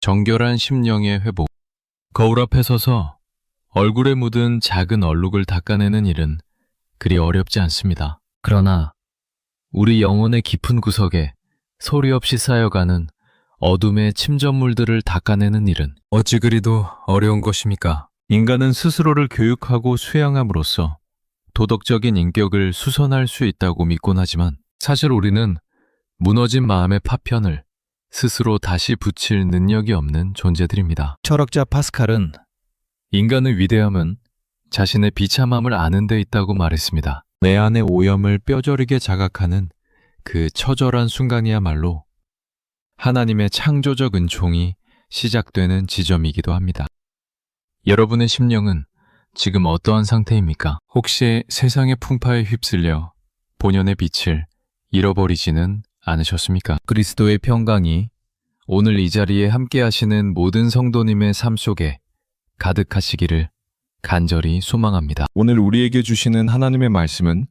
정결한 심령의 회복. 거울 앞에 서서 얼굴에 묻은 작은 얼룩을 닦아내는 일은 그리 어렵지 않습니다. 그러나 우리 영혼의 깊은 구석에 소리 없이 쌓여가는 어둠의 침전물들을 닦아내는 일은 어찌 그리도 어려운 것입니까? 인간은 스스로를 교육하고 수양함으로써 도덕적인 인격을 수선할 수 있다고 믿곤 하지만 사실 우리는 무너진 마음의 파편을 스스로 다시 붙일 능력이 없는 존재들입니다. 철학자 파스칼은 인간의 위대함은 자신의 비참함을 아는 데 있다고 말했습니다. 내 안의 오염을 뼈저리게 자각하는 그 처절한 순간이야말로 하나님의 창조적 은총이 시작되는 지점이기도 합니다. 여러분의 심령은 지금 어떠한 상태입니까? 혹시 세상의 풍파에 휩쓸려 본연의 빛을 잃어버리지는 않으셨습니까? 그리스도의 평강이 오늘 이 자리에 함께 하시는 모든 성도님의 삶 속에 가득하시기를 간절히 소망합니다. 오늘 우리에게 주시는 하나님의 말씀은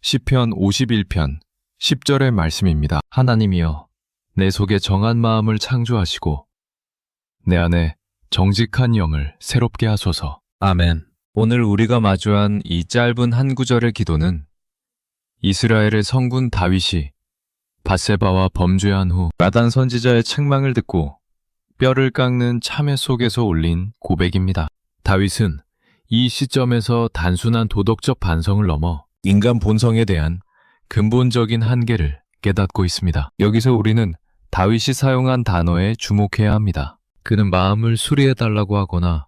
시편 51편 10절의 말씀입니다. 하나님이여, 내 속에 정한 마음을 창조하시고 내 안에 정직한 영을 새롭게 하소서. 아멘. 오늘 우리가 마주한 이 짧은 한 구절의 기도는 이스라엘의 성군 다윗이 밧세바와 범죄한 후 나단 선지자의 책망을 듣고 뼈를 깎는 참회 속에서 올린 고백입니다. 다윗은 이 시점에서 단순한 도덕적 반성을 넘어 인간 본성에 대한 근본적인 한계를 깨닫고 있습니다. 여기서 우리는 다윗이 사용한 단어에 주목해야 합니다. 그는 마음을 수리해달라고 하거나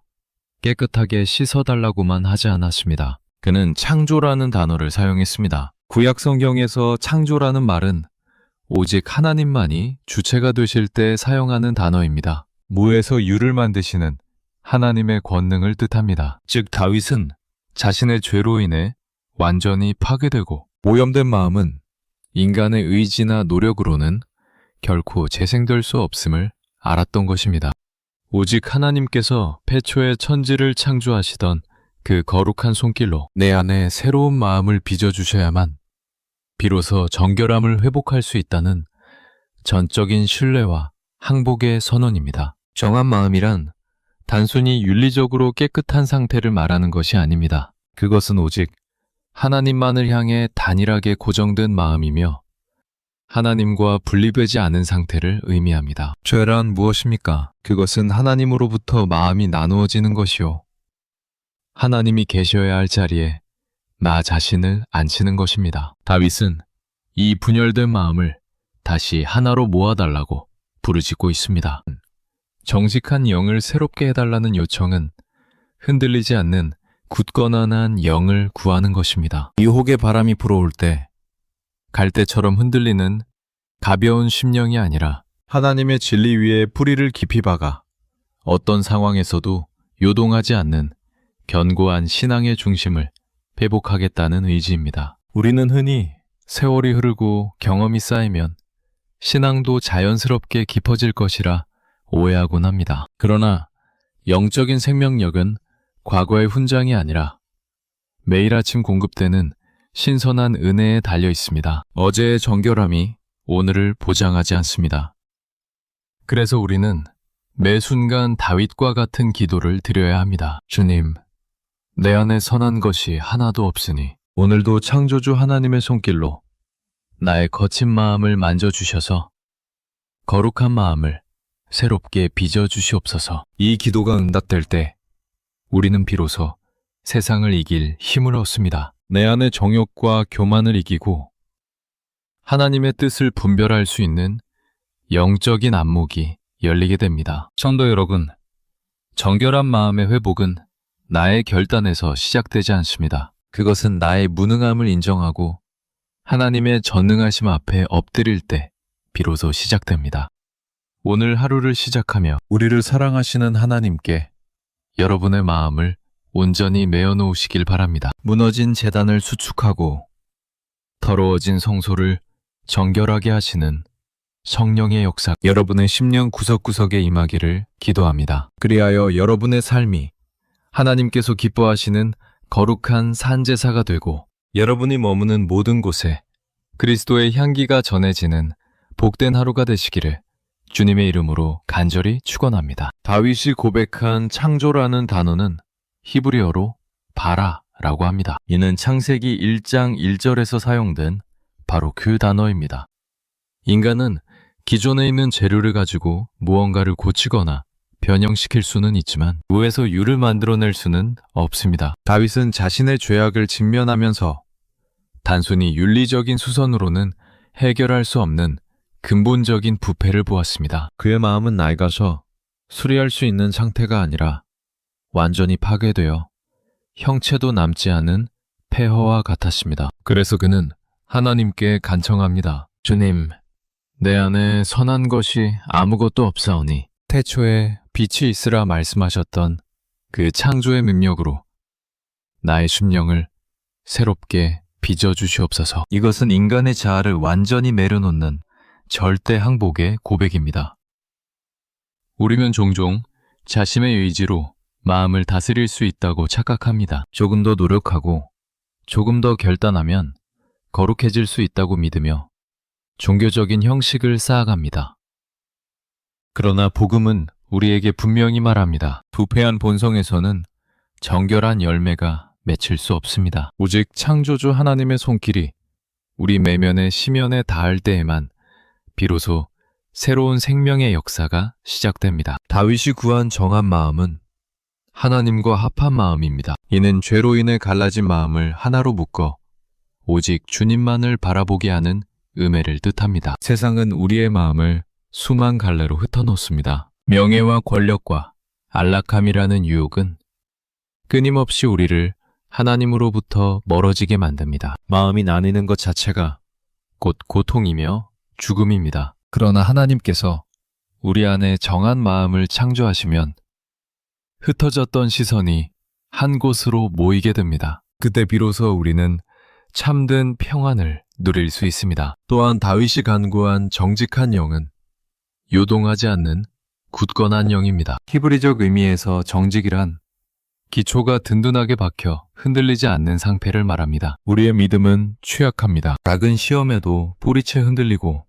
깨끗하게 씻어달라고만 하지 않았습니다. 그는 창조라는 단어를 사용했습니다. 구약 성경에서 창조라는 말은 오직 하나님만이 주체가 되실 때 사용하는 단어입니다. 무에서 유를 만드시는 하나님의 권능을 뜻합니다. 즉 다윗은 자신의 죄로 인해 완전히 파괴되고 오염된 마음은 인간의 의지나 노력으로는 결코 재생될 수 없음을 알았던 것입니다. 오직 하나님께서 태초에 천지를 창조하시던 그 거룩한 손길로 내 안에 새로운 마음을 빚어주셔야만 비로소 정결함을 회복할 수 있다는 전적인 신뢰와 항복의 선언입니다. 정한 마음이란 단순히 윤리적으로 깨끗한 상태를 말하는 것이 아닙니다. 그것은 오직 하나님만을 향해 단일하게 고정된 마음이며 하나님과 분리되지 않은 상태를 의미합니다. 죄란 무엇입니까? 그것은 하나님으로부터 마음이 나누어지는 것이요, 하나님이 계셔야 할 자리에 나 자신을 앉히는 것입니다. 다윗은 이 분열된 마음을 다시 하나로 모아달라고 부르짖고 있습니다. 정직한 영을 새롭게 해달라는 요청은 흔들리지 않는 굳건한 영을 구하는 것입니다. 유혹의 바람이 불어올 때 갈대처럼 흔들리는 가벼운 심령이 아니라 하나님의 진리 위에 뿌리를 깊이 박아 어떤 상황에서도 요동하지 않는 견고한 신앙의 중심을 회복하겠다는 의지입니다. 우리는 흔히 세월이 흐르고 경험이 쌓이면 신앙도 자연스럽게 깊어질 것이라 오해하곤 합니다. 그러나 영적인 생명력은 과거의 훈장이 아니라 매일 아침 공급되는 신선한 은혜에 달려 있습니다. 어제의 정결함이 오늘을 보장하지 않습니다. 그래서 우리는 매 순간 다윗과 같은 기도를 드려야 합니다. 주님, 내 안에 선한 것이 하나도 없으니 오늘도 창조주 하나님의 손길로 나의 거친 마음을 만져주셔서 거룩한 마음을 새롭게 빚어주시옵소서. 이 기도가 응답될 때 우리는 비로소 세상을 이길 힘을 얻습니다. 내 안의 정욕과 교만을 이기고 하나님의 뜻을 분별할 수 있는 영적인 안목이 열리게 됩니다. 성도 여러분, 정결한 마음의 회복은 나의 결단에서 시작되지 않습니다. 그것은 나의 무능함을 인정하고 하나님의 전능하심 앞에 엎드릴 때 비로소 시작됩니다. 오늘 하루를 시작하며 우리를 사랑하시는 하나님께 여러분의 마음을 온전히 메어 놓으시길 바랍니다. 무너진 제단을 수축하고 더러워진 성소를 정결하게 하시는 성령의 역사, 여러분의 심령 구석구석에 임하기를 기도합니다. 그리하여 여러분의 삶이 하나님께서 기뻐하시는 거룩한 산제사가 되고 여러분이 머무는 모든 곳에 그리스도의 향기가 전해지는 복된 하루가 되시기를 주님의 이름으로 간절히 축원합니다. 다윗이 고백한 창조라는 단어는 히브리어로 바라라고 합니다. 이는 창세기 1장 1절에서 사용된 바로 그 단어입니다. 인간은 기존에 있는 재료를 가지고 무언가를 고치거나 변형시킬 수는 있지만 무에서 유를 만들어낼 수는 없습니다. 다윗은 자신의 죄악을 직면하면서 단순히 윤리적인 수선으로는 해결할 수 없는 근본적인 부패를 보았습니다. 그의 마음은 낡아서 수리할 수 있는 상태가 아니라 완전히 파괴되어 형체도 남지 않은 폐허와 같았습니다. 그래서 그는 하나님께 간청합니다. 주님, 내 안에 선한 것이 아무것도 없사오니 태초에 빛이 있으라 말씀하셨던 그 창조의 능력으로 나의 심령을 새롭게 빚어주시옵소서. 이것은 인간의 자아를 완전히 내려놓는 절대 항복의 고백입니다. 우리는 종종 자신의 의지로 마음을 다스릴 수 있다고 착각합니다. 조금 더 노력하고 조금 더 결단하면 거룩해질 수 있다고 믿으며 종교적인 형식을 쌓아갑니다. 그러나 복음은 우리에게 분명히 말합니다. 부패한 본성에서는 정결한 열매가 맺힐 수 없습니다. 오직 창조주 하나님의 손길이 우리 내면의 심연에 닿을 때에만 비로소 새로운 생명의 역사가 시작됩니다. 다윗이 구한 정한 마음은 하나님과 합한 마음입니다. 이는 죄로 인해 갈라진 마음을 하나로 묶어 오직 주님만을 바라보게 하는 음해를 뜻합니다. 세상은 우리의 마음을 수만 갈래로 흩어놓습니다. 명예와 권력과 안락함이라는 유혹은 끊임없이 우리를 하나님으로부터 멀어지게 만듭니다. 마음이 나뉘는 것 자체가 곧 고통이며 죽음입니다. 그러나 하나님께서 우리 안에 정한 마음을 창조하시면 흩어졌던 시선이 한 곳으로 모이게 됩니다. 그때 비로소 우리는 참된 평안을 누릴 수 있습니다. 또한 다윗이 간구한 정직한 영은 요동하지 않는 굳건한 영입니다. 히브리적 의미에서 정직이란 기초가 든든하게 박혀 흔들리지 않는 상태를 말합니다. 우리의 믿음은 취약합니다. 작은 시험에도 뿌리채 흔들리고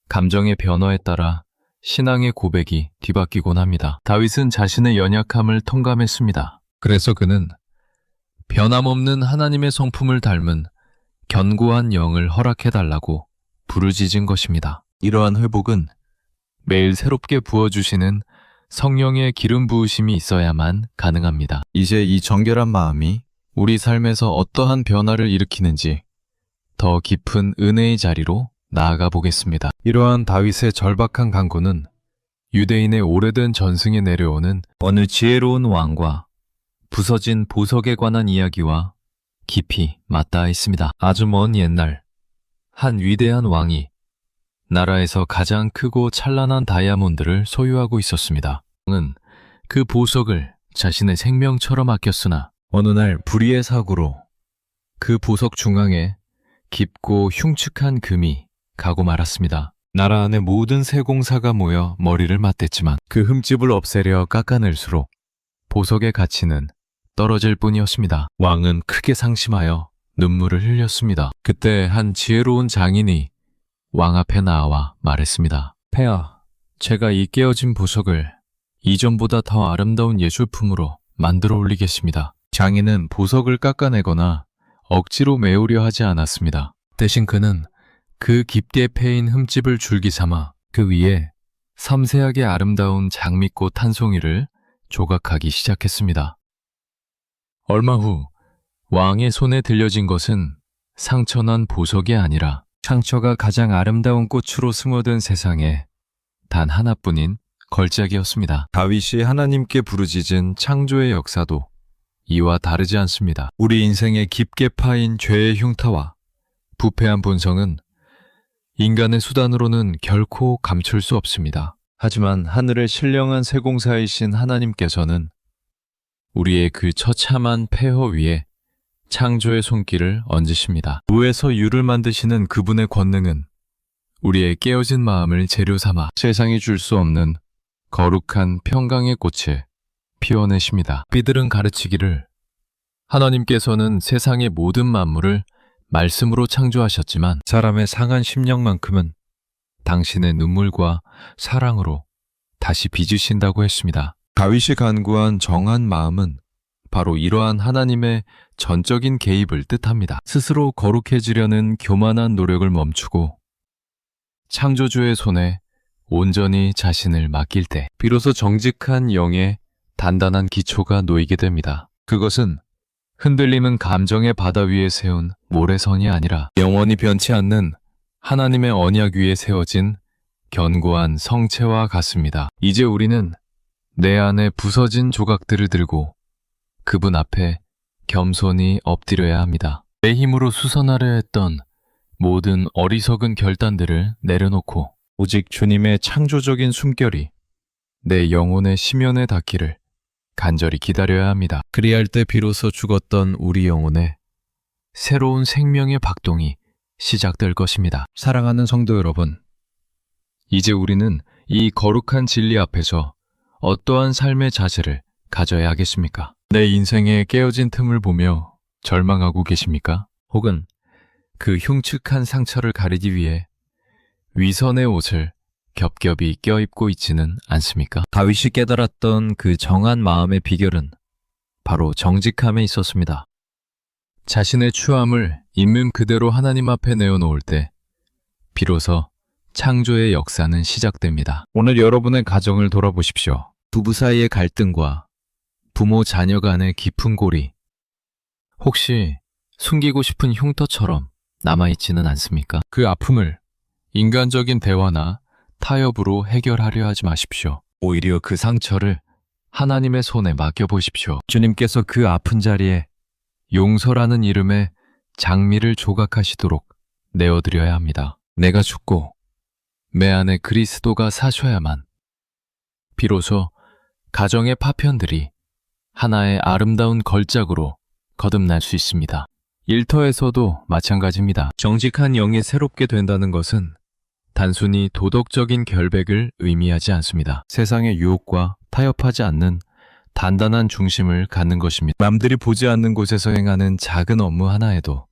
감정의 변화에 따라 신앙의 고백이 뒤바뀌곤 합니다. 다윗은 자신의 연약함을 통감했습니다. 그래서 그는 변함없는 하나님의 성품을 닮은 견고한 영을 허락해달라고 부르짖은 것입니다. 이러한 회복은 매일 새롭게 부어주시는 성령의 기름 부으심이 있어야만 가능합니다. 이제 이 정결한 마음이 우리 삶에서 어떠한 변화를 일으키는지 더 깊은 은혜의 자리로 나아가 보겠습니다. 이러한 다윗의 절박한 간구는 유대인의 오래된 전승에 내려오는 어느 지혜로운 왕과 부서진 보석에 관한 이야기와 깊이 맞닿아 있습니다. 아주 먼 옛날 한 위대한 왕이 나라에서 가장 크고 찬란한 다이아몬드를 소유하고 있었습니다. 왕은 그 보석을 자신의 생명처럼 아꼈으나 어느 날 불의의 사고로 그 보석 중앙에 깊고 흉측한 금이 가고 말았습니다. 나라 안의 모든 세공사가 모여 머리를 맞댔지만 그 흠집을 없애려 깎아낼수록 보석의 가치는 떨어질 뿐이었습니다. 왕은 크게 상심하여 눈물을 흘렸습니다. 그때 한 지혜로운 장인이 왕 앞에 나와 말했습니다. 폐하, 제가 이 깨어진 보석을 이전보다 더 아름다운 예술품으로 만들어 올리겠습니다. 장인은 보석을 깎아내거나 억지로 메우려 하지 않았습니다. 대신 그는 그 깊게 패인 흠집을 줄기 삼아 그 위에 섬세하게 아름다운 장미꽃 한 송이를 조각하기 시작했습니다. 얼마 후 왕의 손에 들려진 것은 상처난 보석이 아니라 상처가 가장 아름다운 꽃으로 스며든 세상에 단 하나뿐인 걸작이었습니다. 다윗이 하나님께 부르짖은 창조의 역사도 이와 다르지 않습니다. 우리 인생에 깊게 파인 죄의 흉터와 부패한 본성은 인간의 수단으로는 결코 감출 수 없습니다. 하지만 하늘의 신령한 세공사이신 하나님께서는 우리의 그 처참한 폐허 위에 창조의 손길을 얹으십니다. 무에서 유를 만드시는 그분의 권능은 우리의 깨어진 마음을 재료 삼아 세상이 줄 수 없는 거룩한 평강의 꽃을 피워내십니다. 비들은 가르치기를 하나님께서는 세상의 모든 만물을 말씀으로 창조하셨지만 사람의 상한 심령만큼은 당신의 눈물과 사랑으로 다시 빚으신다고 했습니다. 다윗이 간구한 정한 마음은 바로 이러한 하나님의 전적인 개입을 뜻합니다. 스스로 거룩해지려는 교만한 노력을 멈추고 창조주의 손에 온전히 자신을 맡길 때 비로소 정직한 영의 단단한 기초가 놓이게 됩니다. 그것은 흔들리는 감정의 바다 위에 세운 모래선이 아니라 영원히 변치 않는 하나님의 언약 위에 세워진 견고한 성체와 같습니다. 이제 우리는 내 안에 부서진 조각들을 들고 그분 앞에 겸손히 엎드려야 합니다. 내 힘으로 수선하려 했던 모든 어리석은 결단들을 내려놓고 오직 주님의 창조적인 숨결이 내 영혼의 심연에 닿기를 간절히 기다려야 합니다. 그리할 때 비로소 죽었던 우리 영혼에 새로운 생명의 박동이 시작될 것입니다. 사랑하는 성도 여러분, 이제 우리는 이 거룩한 진리 앞에서 어떠한 삶의 자세를 가져야 하겠습니까? 내 인생의 깨어진 틈을 보며 절망하고 계십니까? 혹은 그 흉측한 상처를 가리기 위해 위선의 옷을 겹겹이 껴입고 있지는 않습니까? 다윗이 깨달았던 그 정한 마음의 비결은 바로 정직함에 있었습니다. 자신의 추함을 있는 그대로 하나님 앞에 내어놓을 때 비로소 창조의 역사는 시작됩니다. 오늘 여러분의 가정을 돌아보십시오. 부부 사이의 갈등과 부모 자녀 간의 깊은 골이 혹시 숨기고 싶은 흉터처럼 남아있지는 않습니까? 그 아픔을 인간적인 대화나 타협으로 해결하려 하지 마십시오. 오히려 그 상처를 하나님의 손에 맡겨보십시오. 주님께서 그 아픈 자리에 용서라는 이름의 장미를 조각하시도록 내어드려야 합니다. 내가 죽고 내 안에 그리스도가 사셔야만 비로소 가정의 파편들이 하나의 아름다운 걸작으로 거듭날 수 있습니다. 일터에서도 마찬가지입니다. 정직한 영이 새롭게 된다는 것은 단순히 도덕적인 결백을 의미하지 않습니다. 세상의 유혹과 타협하지 않는 단단한 중심을 갖는 것입니다. 남들이 보지 않는 곳에서 행하는 작은 업무 하나에도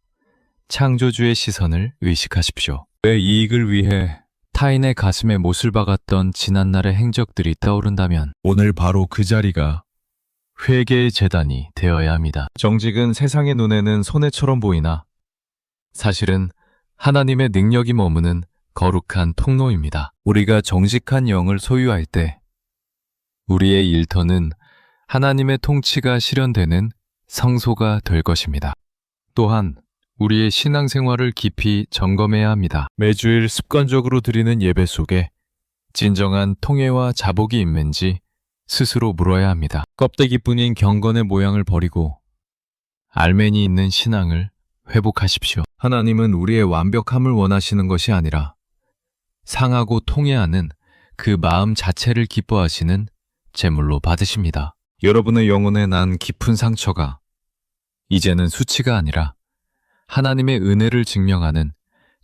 창조주의 시선을 의식하십시오. 내 이익을 위해 타인의 가슴에 못을 박았던 지난날의 행적들이 떠오른다면 오늘 바로 그 자리가 회개의 제단이 되어야 합니다. 정직은 세상의 눈에는 손해처럼 보이나 사실은 하나님의 능력이 머무는 거룩한 통로입니다. 우리가 정직한 영을 소유할 때 우리의 일터는 하나님의 통치가 실현되는 성소가 될 것입니다. 또한 우리의 신앙생활을 깊이 점검해야 합니다. 매주일 습관적으로 드리는 예배 속에 진정한 통회와 자복이 있는지 스스로 물어야 합니다. 껍데기뿐인 경건의 모양을 버리고 알맹이 있는 신앙을 회복하십시오. 하나님은 우리의 완벽함을 원하시는 것이 아니라 상하고 통회하는 그 마음 자체를 기뻐하시는 제물로 받으십니다. 여러분의 영혼에 난 깊은 상처가 이제는 수치가 아니라 하나님의 은혜를 증명하는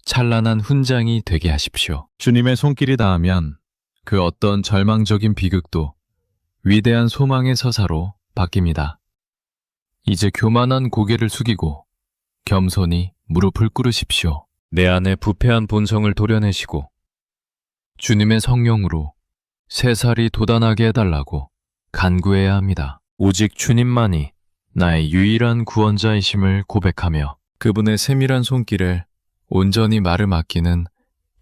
찬란한 훈장이 되게 하십시오. 주님의 손길이 닿으면 그 어떤 절망적인 비극도 위대한 소망의 서사로 바뀝니다. 이제 교만한 고개를 숙이고 겸손히 무릎을 꿇으십시오. 내 안에 부패한 본성을 도려내시고 주님의 성령으로 새살이 돋아나게 해달라고 간구해야 합니다. 오직 주님만이 나의 유일한 구원자이심을 고백하며 그분의 세밀한 손길에 온전히 말을 맡기는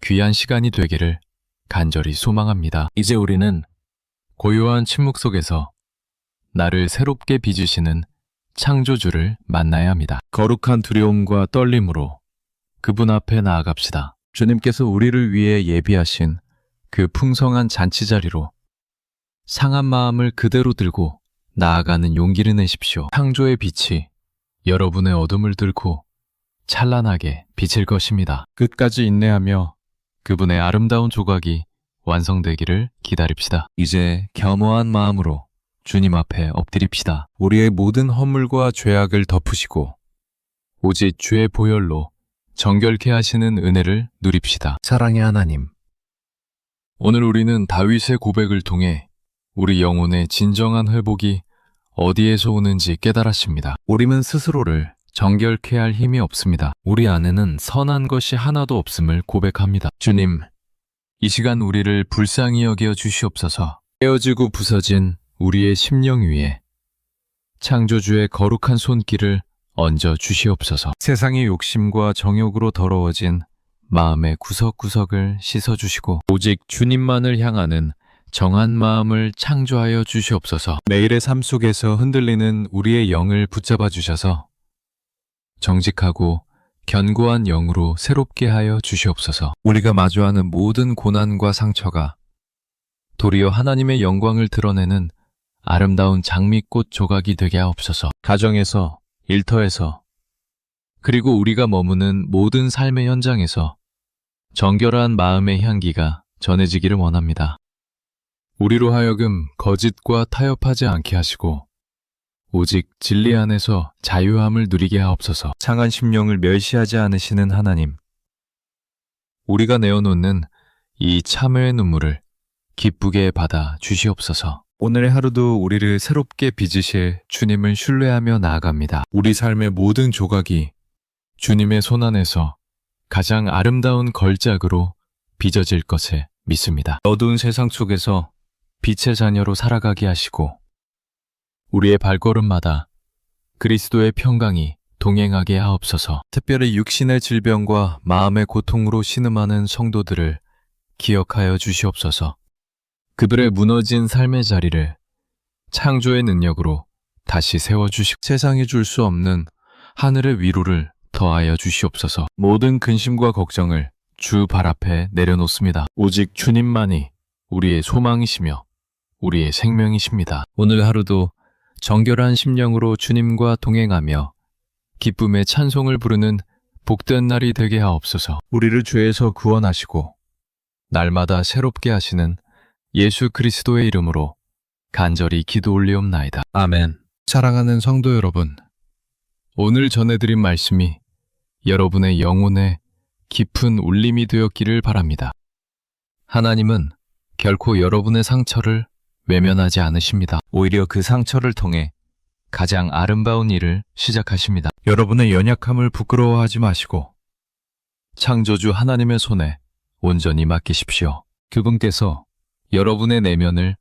귀한 시간이 되기를 간절히 소망합니다. 이제 우리는 고요한 침묵 속에서 나를 새롭게 빚으시는 창조주를 만나야 합니다. 거룩한 두려움과 떨림으로 그분 앞에 나아갑시다. 주님께서 우리를 위해 예비하신 그 풍성한 잔치자리로 상한 마음을 그대로 들고 나아가는 용기를 내십시오. 창조의 빛이 여러분의 어둠을 뚫고 찬란하게 비칠 것입니다. 끝까지 인내하며 그분의 아름다운 조각이 완성되기를 기다립시다. 이제 겸허한 마음으로 주님 앞에 엎드립시다. 우리의 모든 허물과 죄악을 덮으시고 오직 주의 보혈로 정결케 하시는 은혜를 누립시다. 사랑의 하나님, 오늘 우리는 다윗의 고백을 통해 우리 영혼의 진정한 회복이 어디에서 오는지 깨달았습니다. 우리는 스스로를 정결케 할 힘이 없습니다. 우리 안에는 선한 것이 하나도 없음을 고백합니다. 주님, 이 시간 우리를 불쌍히 여겨 주시옵소서. 깨어지고 부서진 우리의 심령 위에 창조주의 거룩한 손길을 얹어 주시옵소서. 세상의 욕심과 정욕으로 더러워진 마음의 구석구석을 씻어주시고 오직 주님만을 향하는 정한 마음을 창조하여 주시옵소서. 매일의 삶 속에서 흔들리는 우리의 영을 붙잡아 주셔서 정직하고 견고한 영으로 새롭게 하여 주시옵소서. 우리가 마주하는 모든 고난과 상처가 도리어 하나님의 영광을 드러내는 아름다운 장미꽃 조각이 되게 하옵소서. 가정에서, 일터에서, 그리고 우리가 머무는 모든 삶의 현장에서 정결한 마음의 향기가 전해지기를 원합니다. 우리로 하여금 거짓과 타협하지 않게 하시고 오직 진리 안에서 자유함을 누리게 하옵소서. 상한 심령을 멸시하지 않으시는 하나님, 우리가 내어놓는 이 참회의 눈물을 기쁘게 받아 주시옵소서. 오늘의 하루도 우리를 새롭게 빚으실 주님을 신뢰하며 나아갑니다. 우리 삶의 모든 조각이 주님의 손 안에서 가장 아름다운 걸작으로 빚어질 것을 믿습니다. 어두운 세상 속에서 빛의 자녀로 살아가게 하시고 우리의 발걸음마다 그리스도의 평강이 동행하게 하옵소서. 특별히 육신의 질병과 마음의 고통으로 신음하는 성도들을 기억하여 주시옵소서. 그들의 무너진 삶의 자리를 창조의 능력으로 다시 세워주시고 세상이 줄 수 없는 하늘의 위로를 더하여 주시옵소서. 모든 근심과 걱정을 주 발 앞에 내려놓습니다. 오직 주님만이 우리의 소망이시며 우리의 생명이십니다. 오늘 하루도 정결한 심령으로 주님과 동행하며 기쁨의 찬송을 부르는 복된 날이 되게 하옵소서. 우리를 죄에서 구원하시고 날마다 새롭게 하시는 예수 그리스도의 이름으로 간절히 기도 올리옵나이다. 아멘. 사랑하는 성도 여러분, 오늘 전해드린 말씀이 여러분의 영혼에 깊은 울림이 되었기를 바랍니다. 하나님은 결코 여러분의 상처를 외면하지 않으십니다. 오히려 그 상처를 통해 가장 아름다운 일을 시작하십니다. 여러분의 연약함을 부끄러워하지 마시고 창조주 하나님의 손에 온전히 맡기십시오. 그분께서 여러분의 내면을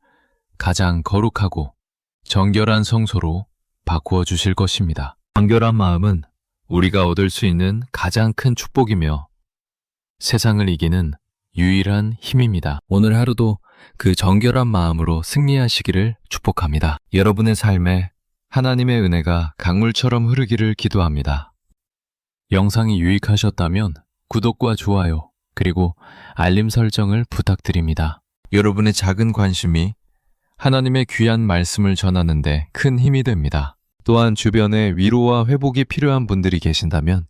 가장 거룩하고 정결한 성소로 바꾸어 주실 것입니다. 정결한 마음은 우리가 얻을 수 있는 가장 큰 축복이며 세상을 이기는 유일한 힘입니다. 오늘 하루도 그 정결한 마음으로 승리하시기를 축복합니다. 여러분의 삶에 하나님의 은혜가 강물처럼 흐르기를 기도합니다. 영상이 유익하셨다면 구독과 좋아요 그리고 알림 설정을 부탁드립니다. 여러분의 작은 관심이 하나님의 귀한 말씀을 전하는 데 큰 힘이 됩니다. 또한 주변에 위로와 회복이 필요한 분들이 계신다면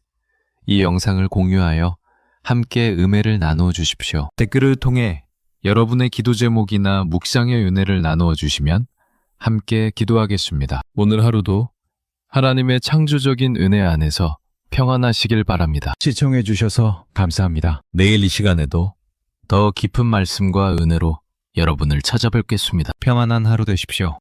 이 영상을 공유하여 함께 은혜를 나누어 주십시오. 댓글을 통해 여러분의 기도 제목이나 묵상의 은혜를 나누어 주시면 함께 기도하겠습니다. 오늘 하루도 하나님의 창조적인 은혜 안에서 평안하시길 바랍니다. 시청해 주셔서 감사합니다. 내일 이 시간에도 더 깊은 말씀과 은혜로 여러분을 찾아뵙겠습니다. 평안한 하루 되십시오.